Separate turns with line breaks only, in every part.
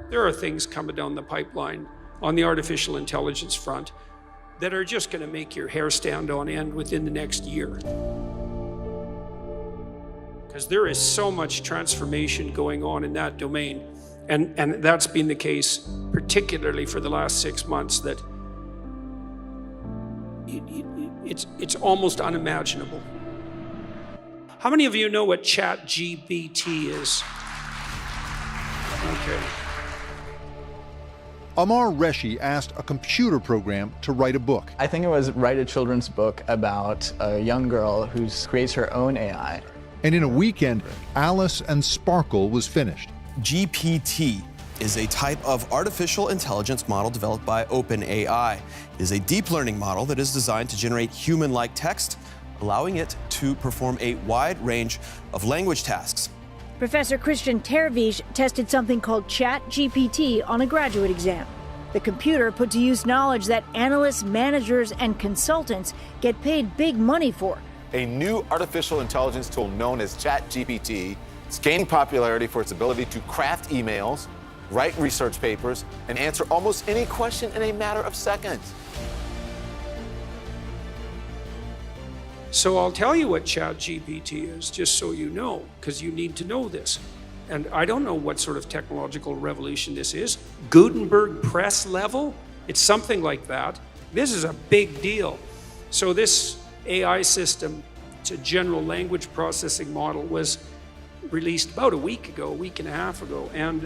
There are things coming down the pipeline on the artificial intelligence front that are just going to make your hair stand on end within the next year. Because there is so much transformation going on in that domain. And that's been the case particularly for the last 6 months, that it's almost unimaginable. How many of you know what ChatGPT is? Okay.
Amar Reshi asked a computer program to write a book.
I think it was write a children's book about a young girl who creates her own AI.
And in a weekend, Alice and Sparkle was finished.
GPT is a type of artificial intelligence model developed by OpenAI. It is a deep learning model that is designed to generate human-like text, allowing it to perform a wide range of language tasks.
Professor Christian Tervish tested something called ChatGPT on a graduate exam. The computer put to use knowledge that analysts, managers, and consultants get paid big money for.
A new artificial intelligence tool known as ChatGPT is gaining popularity for its ability to craft emails, write research papers, and answer almost any question in a matter of seconds.
So I'll tell you what ChatGPT is, just so you know, because you need to know this. And I don't know what sort of technological revolution this is. Gutenberg press level? It's something like that. This is a big deal. So this AI system, it's a general language processing model, was released about a week and a half ago. And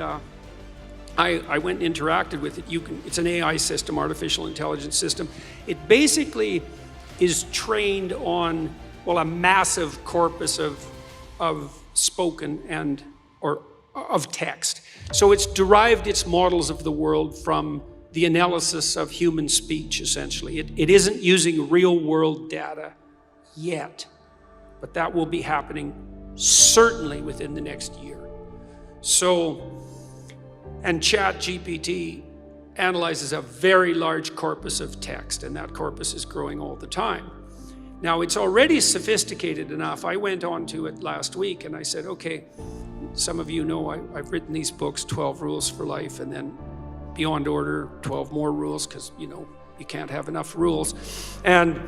I went and interacted with it. It's an AI system, artificial intelligence system. It basically is trained on, well, a massive corpus of spoken or of text. So it's derived its models of the world from the analysis of human speech, essentially. It isn't using real world data yet, but that will be happening certainly within the next year. So, and ChatGPT analyzes a very large corpus of text, and that corpus is growing all the time. Now, it's already sophisticated enough. I went on to it last week and I said, okay, some of you know I've written these books, 12 Rules for Life, and then Beyond Order, 12 more rules, because, you know, you can't have enough rules. And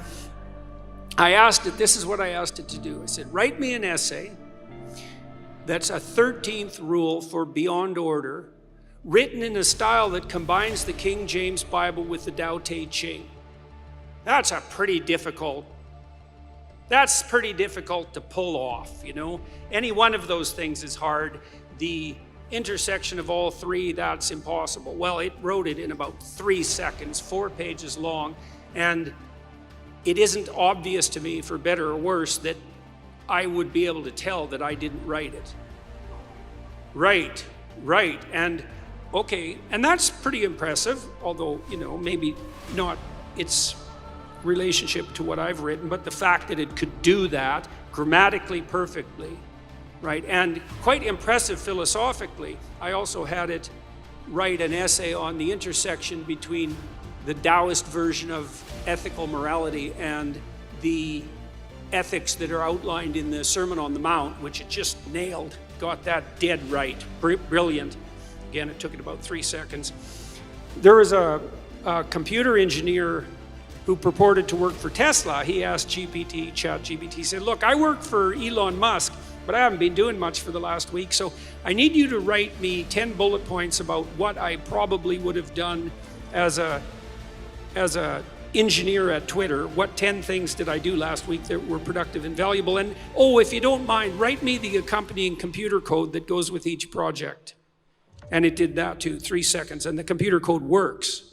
I asked it, this is what I asked it to do. I said, write me an essay that's a 13th rule for Beyond Order, written in a style that combines the King James Bible with the Tao Te Ching. That's pretty difficult to pull off, you know. Any one of those things is hard. The intersection of all three, that's impossible. Well, it wrote it in about 3 seconds, 4 pages long, and it isn't obvious to me, for better or worse, that I would be able to tell that I didn't write it. Right, and okay, and that's pretty impressive, although, you know, maybe not its relationship to what I've written, but the fact that it could do that grammatically perfectly, right? And quite impressive philosophically. I also had it write an essay on the intersection between the Taoist version of ethical morality and the ethics that are outlined in the Sermon on the Mount, which it just nailed, got that dead right, brilliant. Again, it took it about 3 seconds. There was a computer engineer who purported to work for Tesla. He asked ChatGPT, he said, look, I work for Elon Musk, but I haven't been doing much for the last week, so I need you to write me 10 bullet points about what I probably would have done as a engineer at Twitter. What 10 things did I do last week that were productive and valuable? And, oh, if you don't mind, write me the accompanying computer code that goes with each project. And it did that too, 3 seconds, and the computer code works.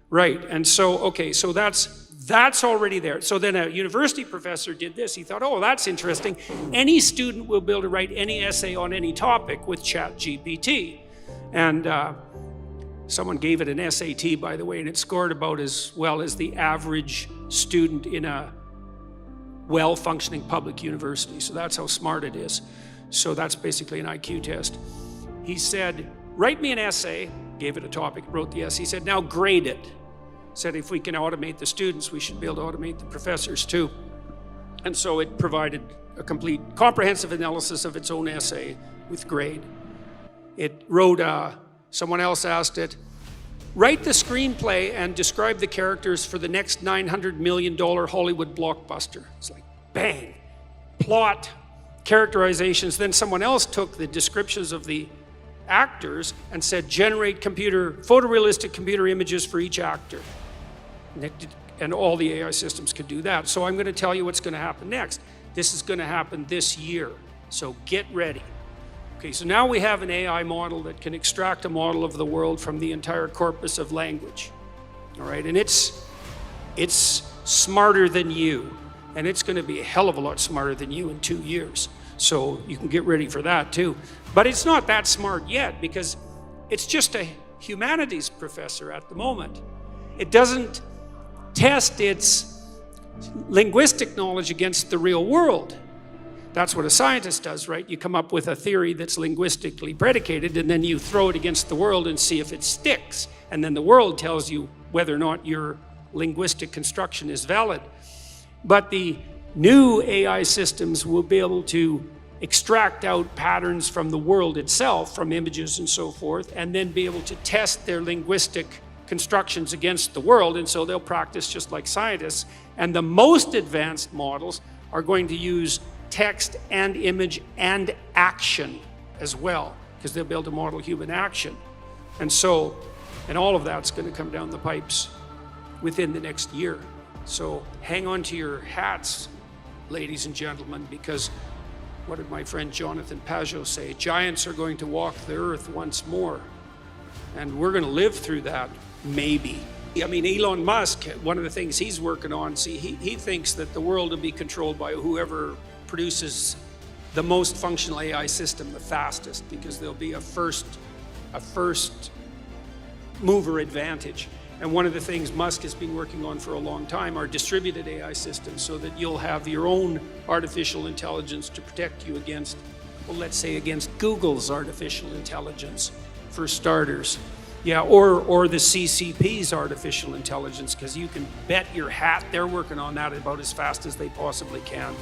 Right, and so, okay, so that's already there. So then a university professor did this. He thought, oh, that's interesting. Any student will be able to write any essay on any topic with ChatGPT. And someone gave it an SAT, by the way, and it scored about as well as the average student in a well-functioning public university. So that's how smart it is. So that's basically an IQ test. He said, write me an essay, gave it a topic, wrote the essay. He said, now grade it. Said if we can automate the students, we should be able to automate the professors too. And so it provided a complete, comprehensive analysis of its own essay with grade. It wrote a Someone else asked it, write the screenplay and describe the characters for the next $900 million Hollywood blockbuster. It's like, bang, plot, characterizations. Then someone else took the descriptions of the actors and said, generate photorealistic computer images for each actor. And all the AI systems could do that. So I'm going to tell you what's going to happen next. This is going to happen this year. So get ready. Okay, so now we have an AI model that can extract a model of the world from the entire corpus of language. All right, and it's smarter than you, and it's going to be a hell of a lot smarter than you in 2 years. So you can get ready for that too. But it's not that smart yet because it's just a humanities professor at the moment. It doesn't test its linguistic knowledge against the real world. That's what a scientist does, right? You come up with a theory that's linguistically predicated, and then you throw it against the world and see if it sticks. And then the world tells you whether or not your linguistic construction is valid. But the new AI systems will be able to extract out patterns from the world itself, from images and so forth, and then be able to test their linguistic constructions against the world. And so they'll practice just like scientists. And the most advanced models are going to use text and image and action as well, because they'll be able to model human action. And all of that's going to come down the pipes within the next year. So hang on to your hats, ladies and gentlemen, because what did my friend Jonathan Pajot say? Giants are going to walk the earth once more. And we're going to live through that, maybe. I mean, Elon Musk, one of the things he's working on, he thinks that the world will be controlled by whoever produces the most functional AI system the fastest, because there'll be a first mover advantage. And one of the things Musk has been working on for a long time are distributed AI systems, so that you'll have your own artificial intelligence to protect you against, well, let's say against Google's artificial intelligence, for starters. Yeah, or the CCP's artificial intelligence, because you can bet your hat they're working on that about as fast as they possibly can.